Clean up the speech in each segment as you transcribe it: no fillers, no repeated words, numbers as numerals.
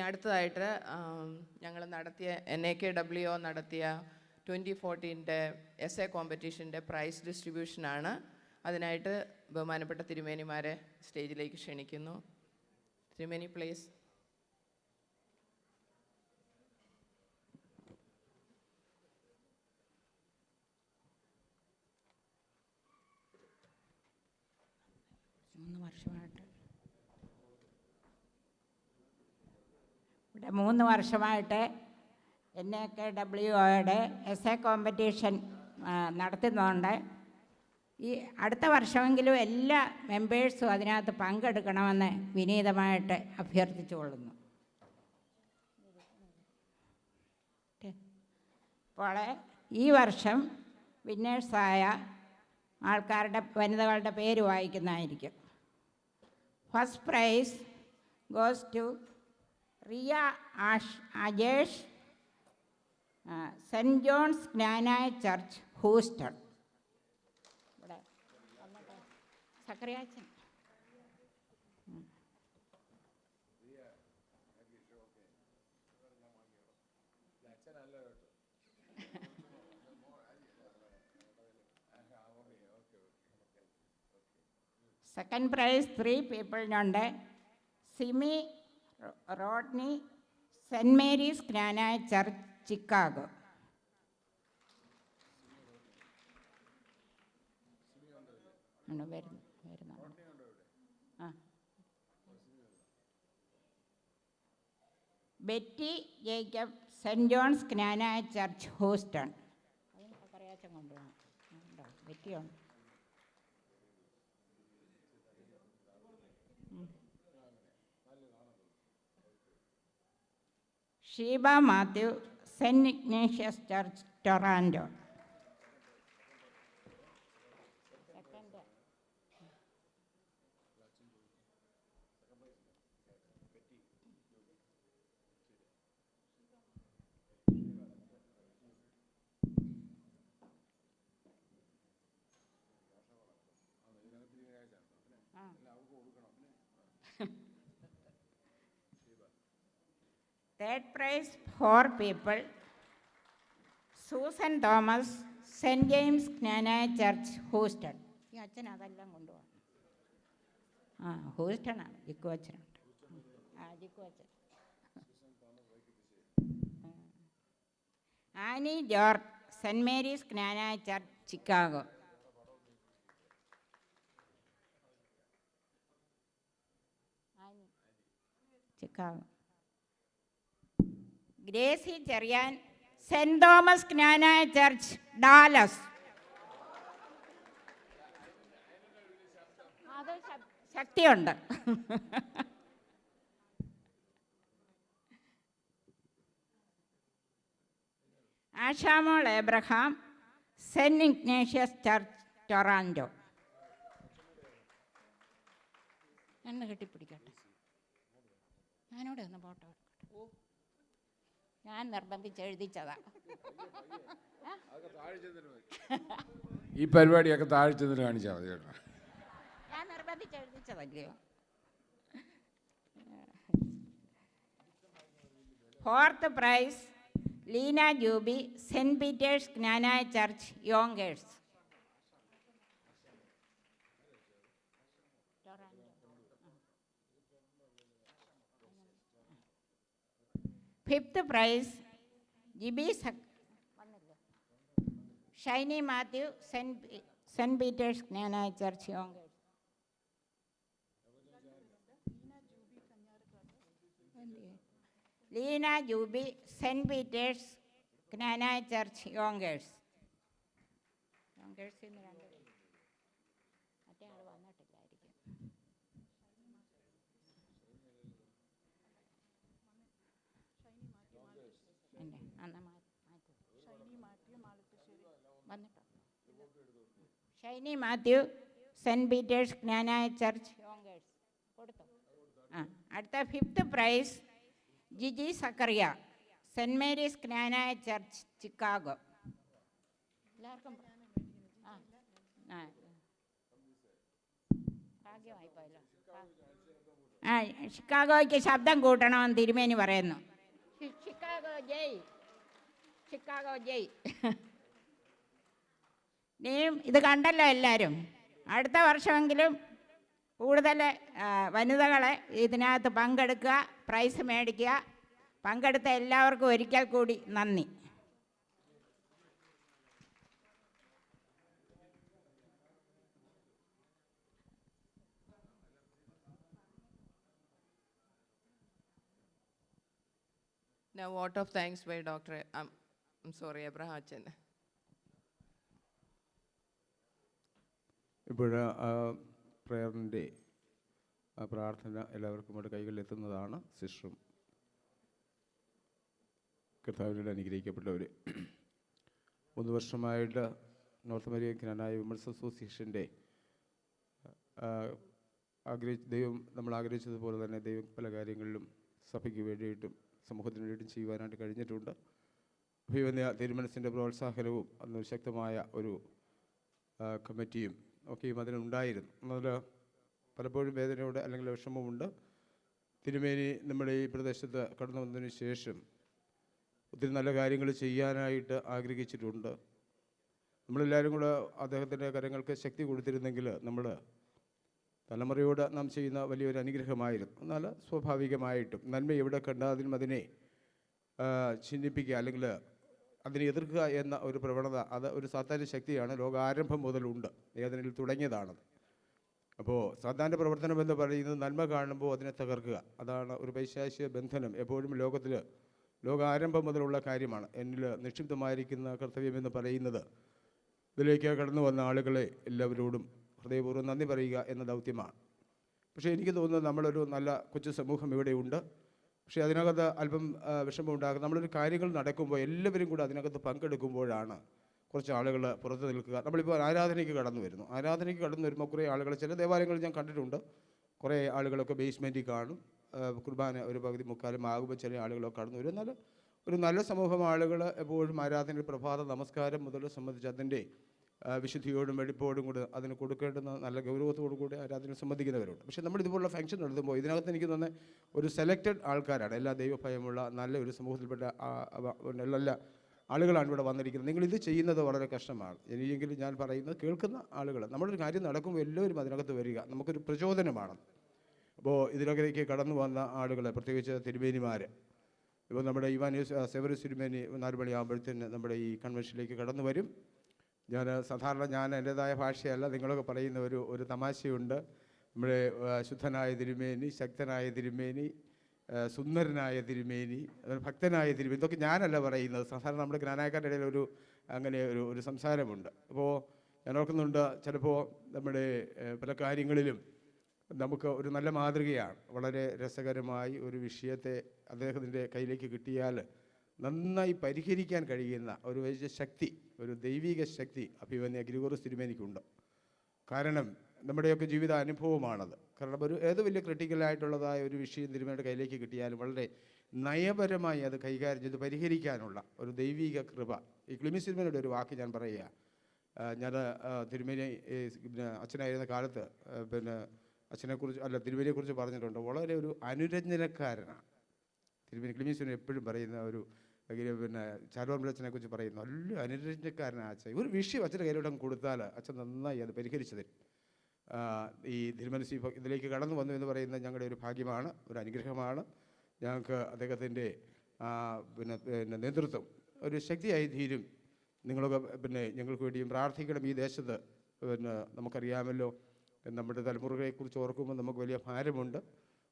അടുത്തതായിട്ട് ഞങ്ങൾ നടത്തിയ NAKWO നടത്തിയ 2014 എസ്എ കോമ്പറ്റീഷൻ്റെ പ്രൈസ് ഡിസ്ട്രിബ്യൂഷനാണ്. അതിനായിട്ട് ബഹുമാനപ്പെട്ട തിരുമേനിമാരെ സ്റ്റേജിലേക്ക് ക്ഷണിക്കുന്നു. തിരുമേനി പ്ലീസ്. ഇവിടെ 3 വർഷമായിട്ട് NAKWOയുടെ എസ്എ കോമ്പറ്റീഷൻ നടത്തുന്നുണ്ട്. ഈ അടുത്ത വർഷമെങ്കിലും എല്ലാ മെമ്പേഴ്സും അതിനകത്ത് പങ്കെടുക്കണമെന്ന് വിനീതമായിട്ട് അഭ്യർത്ഥിച്ചുകൊള്ളുന്നു. അപ്പോൾ ഈ വർഷം വിന്നേഴ്സായ വനിതകളുടെ പേര് വായിക്കുന്നതായിരിക്കും. First prize goes to Riya Ajesh, saint John's Knanaya church, Houston. ഇവിടെ സക്കറിയാച്ചൻ. സെക്കൻഡ് പ്രൈസ് 3 പീപ്പിളിനുണ്ട്. Simi Rodney, saint Mary's Knanaya church, Chicago. Betty Jacob, saint John's Knanaya church, Houston. കൊണ്ടുപോകണം. ബെറ്റിയുണ്ട്. Sheeba Mathew, saint Ignatius church, Toronto. Third prize 4 people. Susan Thomas, saint James Knanaya church, Houston. ഈ അച്ഛൻ അതെല്ലാം കൊണ്ടുപോകണം. ഹൂസ്റ്റണാണ്. ജിക്കു അച്ഛനുണ്ട്. ജിക്കു അച്ഛൻ. Annie George, saint Mary's Knanaya church, Chicago. Chicago. Gracie Cherian, saint Thomas Knanaya church, Dallas. അത് ശക്തിയുണ്ട്. Ashamol Abraham, saint Ignatius church, Toronto. എന്നെ കെട്ടിപ്പിടിക്കട്ടെ. ഞാനോടെ ഒന്ന് ഫോട്ടോ. ഞാൻ നിർബന്ധിച്ച് എഴുതിച്ചതാ. ഈ പരിപാടിയൊക്കെ താഴെ ചെന്നിട്ട് കാണിച്ചാൽ മതി കേട്ടോ. ഞാൻ നിർബന്ധിച്ച് എഴുതിച്ചതല്ലയോ. Fourth prize Leena Juby, saint Peter's Knanaya church, Yonkers. Fifth prize Jibi Shiny Mathew, saint Peter's Knanaya church, Yonkers. Leena Juby, saint Peter's Knanaya church, Yonkers. യോങ്കേഴ്സിൽ നിന്ന് 2 മറ്റേ ആൾ വന്നിട്ടില്ലായിരിക്കും. Shiny Mathew, saint Peter's Knanaya church, Yonkers. കൊടുത്തു. അടുത്ത fifth prize Jiji Zachariah, saint Mary's Knanaya church, Chicago. എല്ലാവർക്കും ഭാഗ്യമായി പോയല്ലോ. ആ ഷിക്കാഗോയ്ക്ക് ശബ്ദം കൂട്ടണമെന്ന് തിരുമേനി പറയുന്നു. ഷിക്കാഗോ ജയ്, ഷിക്കാഗോ ജയ്. ഇനിയും ഇത് കണ്ടല്ലോ എല്ലാവരും. അടുത്ത വർഷമെങ്കിലും കൂടുതൽ വനിതകളെ ഇതിനകത്ത് പങ്കെടുക്കുക, പ്രൈസ് മേടിക്കുക. പങ്കെടുത്ത എല്ലാവർക്കും ഒരിക്കൽ കൂടി നന്ദി. Now, vote of thanks by Dr. I'm sorry, Abraham Achan. ഇപ്പോൾ പ്രയറിൻ്റെ പ്രാർത്ഥന എല്ലാവർക്കും ഇവിടെ കൈകളിലെത്തുന്നതാണ്. സിസ്റ്ററും കർത്താവിനോട് അനുഗ്രഹിക്കപ്പെട്ടവർ 3 വർഷമായിട്ട് നോർത്ത് അമേരിക്കനായ വിമൻസ് അസോസിയേഷൻ്റെ ദൈവം നമ്മൾ ആഗ്രഹിച്ചതുപോലെ തന്നെ ദൈവം പല കാര്യങ്ങളിലും സഭയ്ക്ക് വേണ്ടിയിട്ടും സമൂഹത്തിന് വേണ്ടിയിട്ടും ചെയ്യുവാനായിട്ട് കഴിഞ്ഞിട്ടുണ്ട്. അഭിവന്യ തിരുമനസിൻ്റെ പ്രോത്സാഹനവും അന്ന് ശക്തമായ ഒരു കമ്മിറ്റിയും ഒക്കെയും അതിനുണ്ടായിരുന്നു. അതിൽ പലപ്പോഴും വേദനയോടെ അല്ലെങ്കിൽ വിഷമമുണ്ട്. തിരുമേനി നമ്മുടെ ഈ പ്രദേശത്ത് കടന്നു വന്നതിന് ശേഷം ഒത്തിരി നല്ല കാര്യങ്ങൾ ചെയ്യാനായിട്ട് ആഗ്രഹിച്ചിട്ടുണ്ട്. നമ്മളെല്ലാവരും കൂടെ അദ്ദേഹത്തിൻ്റെ കരങ്ങൾക്ക് ശക്തി കൊടുത്തിരുന്നെങ്കിൽ നമ്മൾ തലമുറയോട് നാം ചെയ്യുന്ന വലിയൊരു അനുഗ്രഹമായിരുന്നു. എന്നാൽ സ്വാഭാവികമായിട്ടും നന്മ എവിടെ കണ്ടാലും അതിനെ ചിഹ്നിപ്പിക്കുക അല്ലെങ്കിൽ അതിനെ എതിർക്കുക എന്ന ഒരു പ്രവണത അത് ഒരു സാത്താന്യ ശക്തിയാണ്. ലോകാരംഭം മുതലുണ്ട്, ഏതെങ്കിലും തുടങ്ങിയതാണത്. അപ്പോൾ സാത്താൻ്റെ പ്രവർത്തനം എന്ന് പറയുന്നത് നന്മ കാണുമ്പോൾ അതിനെ തകർക്കുക. അതാണ് ഒരു പൈശാചിക ബന്ധനം. എപ്പോഴും ലോകത്തിൽ ലോകാരംഭം മുതലുള്ള കാര്യമാണ്. എന്നിൽ നിക്ഷിപ്തമായിരിക്കുന്ന കർത്തവ്യമെന്ന് പറയുന്നത് ഇതിലേക്ക് കടന്നു വന്ന ആളുകളെ എല്ലാവരോടും ഹൃദയപൂർവ്വം നന്ദി പറയുക എന്ന ദൗത്യമാണ്. പക്ഷേ എനിക്ക് തോന്നുന്നത് നമ്മളൊരു നല്ല കൊച്ചു സമൂഹം ഇവിടെയുണ്ട്. പക്ഷേ അതിനകത്ത് അല്പം വിഷമമുണ്ടാകും. നമ്മളൊരു കാര്യങ്ങൾ നടക്കുമ്പോൾ എല്ലാവരും കൂടെ അതിനകത്ത് പങ്കെടുക്കുമ്പോഴാണ് കുറച്ച് ആളുകൾ പുറത്ത് നിൽക്കുക. നമ്മളിപ്പോൾ ആരാധനയ്ക്ക് കടന്നു വരുന്നു. ആരാധനയ്ക്ക് കടന്നു വരുമ്പോൾ കുറേ ആളുകൾ ചില ദേവാലയങ്ങളിൽ ഞാൻ കണ്ടിട്ടുണ്ട്. കുറേ ആളുകളൊക്കെ ബേസ്മെൻറ്റിൽ കാണും. കുർബാന ഒരു പകുതി മുക്കാലും ആകുമ്പോൾ ചില ആളുകളൊക്കെ കടന്നു വരും. എന്നാൽ ഒരു നല്ല സമൂഹം ആളുകൾ എപ്പോഴും ആരാധനയിൽ പ്രഭാത നമസ്കാരം മുതൽ സംബന്ധിച്ച് അതിൻ്റെ വിശുദ്ധിയോടും വെടിപ്പോടും കൂടെ അതിന് കൊടുക്കേണ്ടുന്ന നല്ല ഗൗരവത്തോടു കൂടി ആരാധന സംബന്ധിക്കുന്നവരുണ്ട്. പക്ഷേ നമ്മൾ ഇതുപോലുള്ള ഫംഗ്ഷൻ നടത്തുമ്പോൾ ഇതിനകത്ത് എനിക്ക് തന്നെ ഒരു സെലക്റ്റഡ് ആൾക്കാരാണ്. എല്ലാ ദൈവഭയമുള്ള നല്ല ഒരു സമൂഹത്തിൽപ്പെട്ട എല്ലാ ആളുകളാണ് ഇവിടെ വന്നിരിക്കുന്നത്. നിങ്ങളിത് ചെയ്യുന്നത് വളരെ കഷ്ടമാണ്. ഇനിയെങ്കിലും ഞാൻ പറയുന്നത് കേൾക്കുന്ന ആളുകൾ നമ്മളൊരു കാര്യം നടക്കുമ്പോൾ എല്ലാവരും അതിനകത്ത് വരിക നമുക്കൊരു പ്രചോദനമാണ്. അപ്പോൾ ഇതിനകത്തേക്ക് കടന്നു വന്ന ആളുകൾ, പ്രത്യേകിച്ച് തിരുമേനിമാർ, ഇപ്പോൾ നമ്മുടെ സെവറിസ് തിരുമേനി 4 മണിയാകുമ്പോഴത്തേന് നമ്മുടെ ഈ കൺവെൻഷനിലേക്ക് കടന്നു വരും. സാധാരണ ഞാൻ എൻ്റേതായ ഭാഷയല്ല, നിങ്ങളൊക്കെ പറയുന്ന ഒരു തമാശയുണ്ട്. നമ്മുടെ ശുദ്ധനായ തിരുമേനി, ശക്തനായ തിരുമേനി, സുന്ദരനായ തിരുമേനി, ഭക്തനായ തിരുമേനി, ഇതൊക്കെ ഞാനല്ല പറയുന്നത്. സാധാരണ നമ്മുടെ ജ്ഞാനായക്കാരുടെ ഇടയിൽ അങ്ങനെ ഒരു സംസാരമുണ്ട്. അപ്പോൾ ഞാൻ ഓർക്കുന്നുണ്ട്, ചിലപ്പോൾ നമ്മുടെ പല കാര്യങ്ങളിലും നമുക്ക് ഒരു നല്ല മാതൃകയാണ്. വളരെ രസകരമായി ഒരു വിഷയത്തെ അദ്ദേഹത്തിൻ്റെ കയ്യിലേക്ക് കിട്ടിയാൽ നന്നായി പരിഹരിക്കാൻ കഴിയുന്ന ഒരു വലിയ ശക്തി, ഒരു ദൈവിക ശക്തി അഭിവന്യ ഗ്രിഗോറിയോസ് തിരുമേനിക്കുണ്ട്. കാരണം നമ്മുടെയൊക്കെ ജീവിത അനുഭവമാണത്. കാരണം ഏത് വലിയ ക്രിട്ടിക്കലായിട്ടുള്ളതായ ഒരു വിഷയം തിരുമേനിയുടെ കയ്യിലേക്ക് കിട്ടിയാലും വളരെ നയപരമായി അത് കൈകാര്യം ചെയ്ത് പരിഹരിക്കാനുള്ള ഒരു ദൈവിക കൃപ. ഈ ക്ലിമീസ് തിരുമേനിയുടെ ഒരു വാക്ക് ഞാൻ പറയുക. ഞാൻ തിരുമേനി അച്ഛനായിരുന്ന കാലത്ത് തിരുമേനിയെക്കുറിച്ച് പറഞ്ഞിട്ടുണ്ട്. വളരെ ഒരു അനുരഞ്ജനക്കാരനാണ് തിരുമേനി. ക്ലിമീസ് തിരുമേനി എപ്പോഴും പറയുന്ന ചാരുവാമ്പലച്ചനെ കുറിച്ച് പറയുന്നു, നല്ല അനുരഞ്ജനക്കാരനാണ് അച്ഛൻ. ഒരു വിഷയം അച്ഛൻ്റെ കയ്യിലോട്ട് കൊടുത്താൽ അച്ഛൻ നന്നായി അത് പരിഹരിച്ചു തരും. ഈ തിരുമനസ് ഇതിലേക്ക് കടന്നു വന്നു എന്ന് പറയുന്നത് ഞങ്ങളുടെ ഒരു ഭാഗ്യമാണ്, ഒരു അനുഗ്രഹമാണ്. ഞങ്ങൾക്ക് അദ്ദേഹത്തിൻ്റെ നേതൃത്വം ഒരു ശക്തിയായി തീരും. നിങ്ങളൊക്കെ ഞങ്ങൾക്ക് വേണ്ടിയും പ്രാർത്ഥിക്കണം. ഈ ദേശത്ത് നമുക്കറിയാമല്ലോ, നമ്മുടെ തലമുറകളെക്കുറിച്ച് ഓർക്കുമ്പോൾ നമുക്ക് വലിയ ഭാരമുണ്ട്.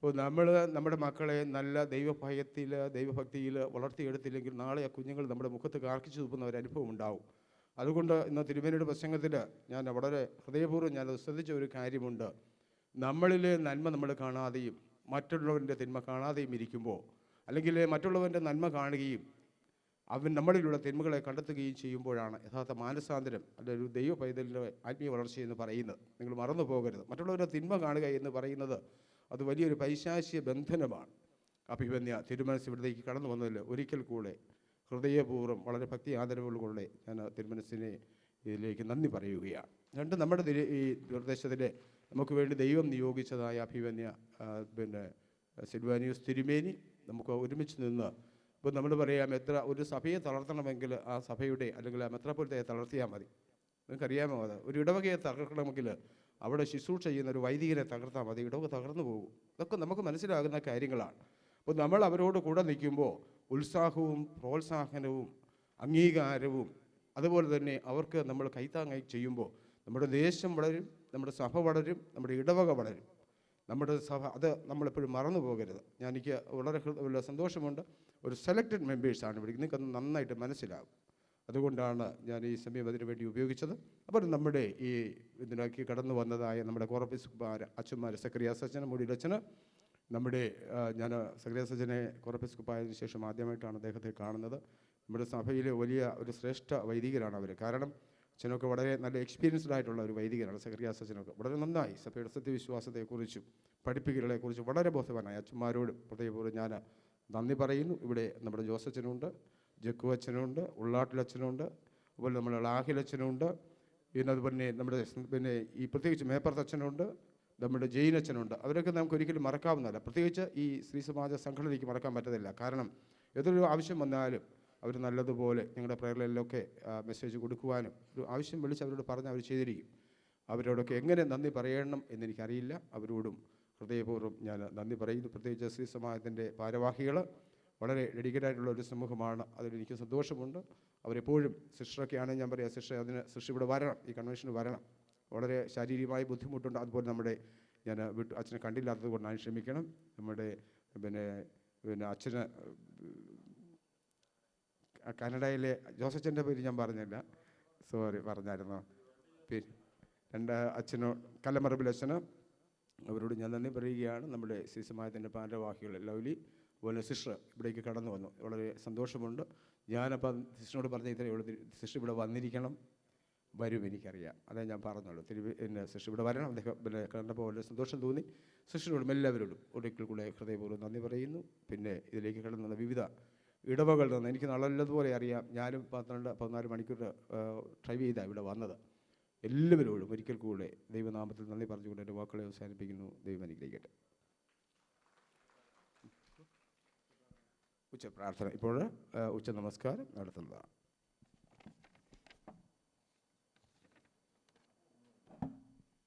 അപ്പോൾ നമ്മൾ നമ്മുടെ മക്കളെ നല്ല ദൈവഭക്തിയിൽ വളർത്തിയെടുത്തില്ലെങ്കിൽ നാളെ ആ കുഞ്ഞുങ്ങൾ നമ്മുടെ മുഖത്ത് കാർക്കിച്ചു തുപ്പുന്ന ഒരു അനുഭവം ഉണ്ടാവും. അതുകൊണ്ട് ഇന്ന് തിരുമേനിയുടെ പ്രസംഗത്തിൽ ഞാൻ വളരെ ഹൃദയപൂർവ്വം ഞാനത് ശ്രദ്ധിച്ച ഒരു കാര്യമുണ്ട്. നമ്മളിലെ നന്മ നമ്മൾ കാണാതെയും മറ്റുള്ളവൻ്റെ തിന്മ കാണാതെയും ഇരിക്കുമ്പോൾ, അല്ലെങ്കിൽ മറ്റുള്ളവൻ്റെ നന്മ കാണുകയും അവൻ നമ്മളിലുള്ള തിന്മകളെ കണ്ടെത്തുകയും ചെയ്യുമ്പോഴാണ് യഥാർത്ഥ മാനസാന്തരം, അല്ലെങ്കിൽ ഒരു ദൈവ പൈതലിൻ്റെ ആത്മീയ വളർച്ചയെന്ന് പറയുന്നത്. നിങ്ങൾ മറന്നു പോകരുത്. മറ്റുള്ളവരുടെ തിന്മ കാണുക എന്ന് പറയുന്നത് അത് വലിയൊരു പൈശാചിക ബന്ധനമാണ്. അഭിവന്യ തിരുമനസ് ഇവിടത്തേക്ക് കടന്നു വന്നതിൽ ഒരിക്കൽ കൂടെ ഹൃദയപൂർവ്വം വളരെ ഭക്തി ആദരവുകളുടെ ഞാൻ തിരുമനസിനെ ഇതിലേക്ക് നന്ദി പറയുകയാണ്. നമ്മുടെ ഈ പ്രദേശത്തിലെ നമുക്ക് വേണ്ടി ദൈവം നിയോഗിച്ചതായ അഭിവന്യ പിന്നെ സിൽവാനിയോസ് തിരുമേനി നമുക്ക് ഒരുമിച്ച് നിന്ന് ഇപ്പോൾ നമ്മൾ പറയാം ഒരു സഭയെ തളർത്തണമെങ്കിൽ ആ സഭയുടെ അല്ലെങ്കിൽ ആ മെത്രാപ്പൊലീത്തയെ തളർത്തിയാൽ മതി. നിങ്ങൾക്കറിയാമോ അത്? ഒരു ഇടവകയെ തകർക്കണമെങ്കിൽ അവിടെ ശുശ്രൂഷ ചെയ്യുന്ന ഒരു വൈദികനെ തകർത്താൽ മതി, ഇടവക തകർന്നു പോകും. ഇതൊക്കെ നമുക്ക് മനസ്സിലാകുന്ന കാര്യങ്ങളാണ്. അപ്പോൾ നമ്മൾ അവരോട് കൂടെ നിൽക്കുമ്പോൾ ഉത്സാഹവും പ്രോത്സാഹനവും അംഗീകാരവും അതുപോലെ തന്നെ അവർക്ക് നമ്മൾ കൈത്താങ്ങായി ചെയ്യുമ്പോൾ നമ്മുടെ ദേശം വളരും, നമ്മുടെ സഭ വളരും, നമ്മുടെ ഇടവക വളരും. നമ്മുടെ സഭ അത് നമ്മളെപ്പോഴും മറന്നു പോകരുത്. എനിക്ക് വളരെ സന്തോഷമുണ്ട്. ഒരു സെലക്റ്റഡ് മെമ്പേഴ്സാണ് ഇവിടെ, നിങ്ങൾക്കത് നന്നായിട്ട് മനസ്സിലാകും. അതുകൊണ്ടാണ് ഞാൻ ഈ സമയം അതിനു വേണ്ടി ഉപയോഗിച്ചത്. അപ്പോൾ നമ്മുടെ ഈ ഇതിനാക്കി കടന്നു വന്നതായ നമ്മുടെ കോറപ്പിസ്കുമാർ അച്ഛന്മാർ സക്രിയാസ് അച്ഛന്, മുടിയിലച്ഛന്, നമ്മുടെ ഞാൻ സക്രിയാസ് അച്ഛനെ കോറപ്പിസ്കുപ്പായതിനു ശേഷം ആദ്യമായിട്ടാണ് അദ്ദേഹത്തെ കാണുന്നത്. നമ്മുടെ സഭയിലെ വലിയ ഒരു ശ്രേഷ്ഠ വൈദികരാണ് അവർ. കാരണം അച്ഛനൊക്കെ വളരെ നല്ല എക്സ്പീരിയൻസ്ഡ് ആയിട്ടുള്ള ഒരു വൈദികരാണ് സക്രിയാസ് അച്ഛനൊക്കെ. വളരെ നന്നായി സഭയുടെ സത്യവിശ്വാസത്തെക്കുറിച്ചും പഠിപ്പിക്കലുകളെക്കുറിച്ചും വളരെ ബോധവാനായി. അച്ഛന്മാരോട് പ്രത്യേകപൂർവ്വം ഞാൻ നന്ദി പറയുന്നു. ഇവിടെ നമ്മുടെ ജോസച്ചനുണ്ട്, ജക്കു അച്ഛനുണ്ട്, ഉള്ളാട്ടിലച്ഛനുണ്ട്, അതുപോലെ നമ്മുടെ ലാഹിലച്ഛനുണ്ട്, പിന്നെ അതുപോലെ നമ്മുടെ ഈ പ്രത്യേകിച്ച് മേപ്പർത്ത് അച്ഛനുണ്ട്, നമ്മുടെ ജെയിനച്ഛനുണ്ട്. അവരൊക്കെ നമുക്ക് ഒരിക്കലും മറക്കാവുന്നതല്ല. പ്രത്യേകിച്ച് ഈ സ്ത്രീ സമാജ സംഘടനയ്ക്ക് മറക്കാൻ പറ്റത്തില്ല. കാരണം ഏതൊരു ആവശ്യം വന്നാലും അവർ നല്ലതുപോലെ ഞങ്ങളുടെ പ്രയറിലൊക്കെ മെസ്സേജ് കൊടുക്കുവാനും ഒരു ആവശ്യം വിളിച്ച് അവരോട് പറഞ്ഞ് അവർ ചെയ്തിരിക്കും. അവരോടൊക്കെ എങ്ങനെ നന്ദി പറയണം എന്നെനിക്കറിയില്ല. അവരോടും ഹൃദയപൂർവ്വം ഞാൻ നന്ദി പറയുന്നു. പ്രത്യേകിച്ച് സ്ത്രീ സമാജത്തിൻ്റെ ഭാരവാഹികൾ വളരെ ഡെഡിക്കേറ്റഡ് ആയിട്ടുള്ള ഒരു സമൂഹമാണ്. അതിലെനിക്ക് സന്തോഷമുണ്ട്. അവരെപ്പോഴും സിസ്റ്ററൊക്കെയാണ് ഞാൻ പറയാം, സിസ്റ്റർ ഇവിടെ വരണം, ഈ കൺവെൻഷന് വരണം. വളരെ ശാരീരികമായ ബുദ്ധിമുട്ടുണ്ട്. അതുപോലെ നമ്മുടെ ഞാൻ അച്ഛനെ കണ്ടില്ലാത്തത് കൊണ്ടാണ്, ക്ഷമിക്കണം. നമ്മുടെ പിന്നെ അച്ഛന് കാനഡയിലെ ജോസച്ചൻ്റെ പേര് ഞാൻ പറഞ്ഞില്ല, സോറി, പറഞ്ഞായിരുന്നു. പിന്നെ അച്ഛനോ കല്ലമറബിൽ അച്ഛന്, അവരോട് ഞാൻ നന്ദി പറയുകയാണ്. നമ്മുടെ ശ്രീ സമാജത്തിൻ്റെ ഭാരവാഹികൾ ലൗലി അതുപോലെ സിസ്റ്റർ ഇവിടേക്ക് കടന്നു വന്നു. വളരെ സന്തോഷമുണ്ട്. ഞാനപ്പം സിസ്റ്ററിനോട് പറഞ്ഞ ഇത്രയേ ഉള്ളൂ, സിസ്റ്റർ ഇവിടെ വന്നിരിക്കണം. വരും, എനിക്കറിയാം, അതേ ഞാൻ പറഞ്ഞുള്ളൂ. സിസ്റ്റർ ഇവിടെ വരണം. അദ്ദേഹം കണ്ടപ്പോൾ വളരെ സന്തോഷം തോന്നി. സിസ്റ്ററിനോടും എല്ലാവരോടും ഒരിക്കൽ കൂടെ ഹൃദയപൂർവ്വം നന്ദി പറയുന്നു. പിന്നെ ഇതിലേക്ക് കടന്നു വിവിധ ഇടവകളിൽ നിന്ന് എനിക്ക് നല്ലതുപോലെ അറിയാം. ഞാനും 14 മണിക്കൂർ ഡ്രൈവ് ചെയ്താണ് ഇവിടെ വന്നത്. എല്ലാവരോടും ഒരിക്കൽ കൂടെ ദൈവനാമത്തിൽ നന്ദി പറഞ്ഞുകൊണ്ട് എൻ്റെ വാക്കുകളെ അവസാനിപ്പിക്കുന്നു. ദൈവം അനുഗ്രഹിക്കട്ടെ. ഉച്ച പ്രാർത്ഥന ഇപ്പോൾ ഉച്ച നമസ്കാരം നടത്തുന്നതാണ്.